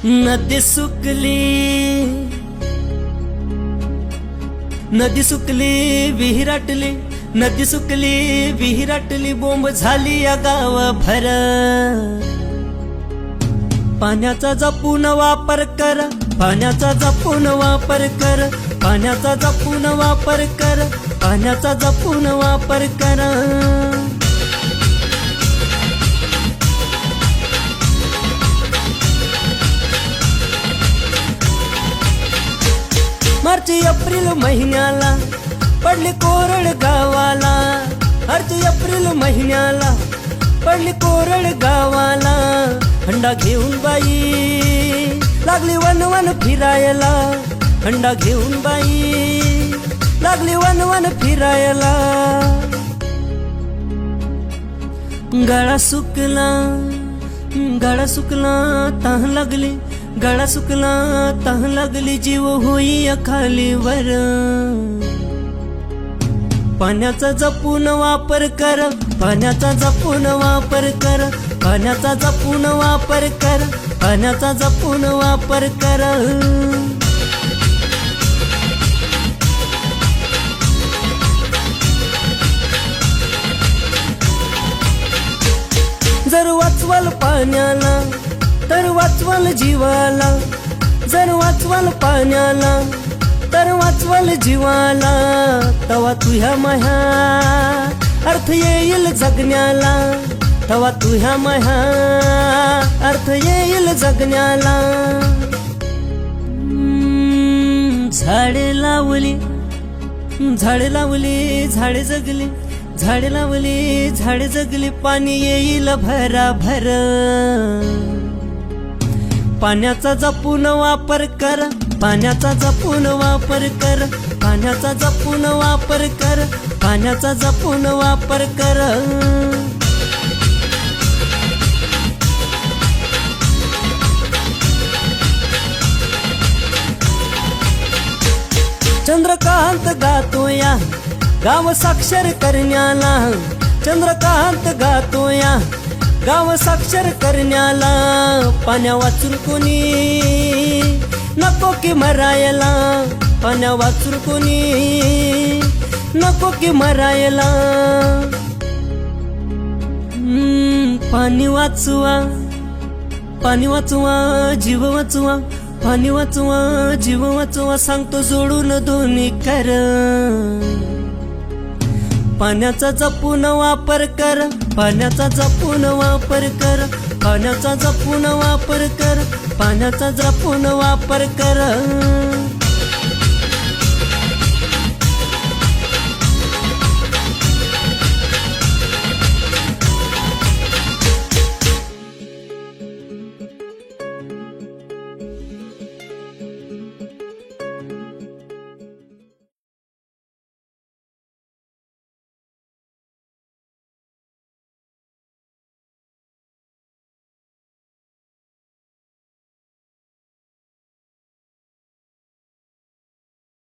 नदी सुकली विहिराटली, नदी सुकली विहिराटली, बोंब झाली या गावभर। पाण्याचा जपून वापर कर, पाण्याचा जपून वापर कर, पाण्याचा जपून वापर कर, पाण्याचा जपून वापर कर। मार्च एप्रिल महिन्याला पडली कोरड गावाला, मार्च एप्रिल महिन्याला पडली कोरड गावाला। हंडा घेऊन बाई लागली वन वन फिरायला, हंडा घेऊन बाई लागली वन वन फिरायला। गळा सुकला, गळा सुकला तह लागली, गळा सुकला तह लागली, जीव होई खालीवर। पाण्याचा जपून वापर कर, पाण्याचा जपून वापर कर, पाण्याचा जपून वापर कर, पाण्याचा जपून वापर कर। जर वाचवाल पाण्याला तर वाचवाल जीवाला, जर वाचवाल पाण्याला तर वाचवाल जीवाला। तवा तुझ्या माया अर्थ येईल जगण्याला, तवा तुझ्या माया अर्थ येईल जगण्याला। झाडे लावली, झाडे लावली, झाडे जगली, झाडे लावली, झाडे जगली, पाणी येईल भराभर। पाण्याचा जपून वापर कर, पाण्याचा जपून वापर कर, पाण्याचा जपून वापर कर, पाण्याचा जपून वापर कर। चंद्रकांत गातोया गाव साक्षर करण्याला, चंद्रकांत गातोया गाव साक्षर करण्याला। पाण्या वाचून कोणी नको की मरायला, पाण्या वाचून कोणी नको की मरायला। पाणी वाचवा, पाणी वाचवा, जीव वाचवा, पाणी वाचवा, जीव वाचवा, सांगतो जोडून दोन्ही कर। पाण्याचा जपून वापर कर, पाण्याचा जपून वापर कर, पाण्याचा जपून वापर कर, पाण्याचा जपून वापर कर।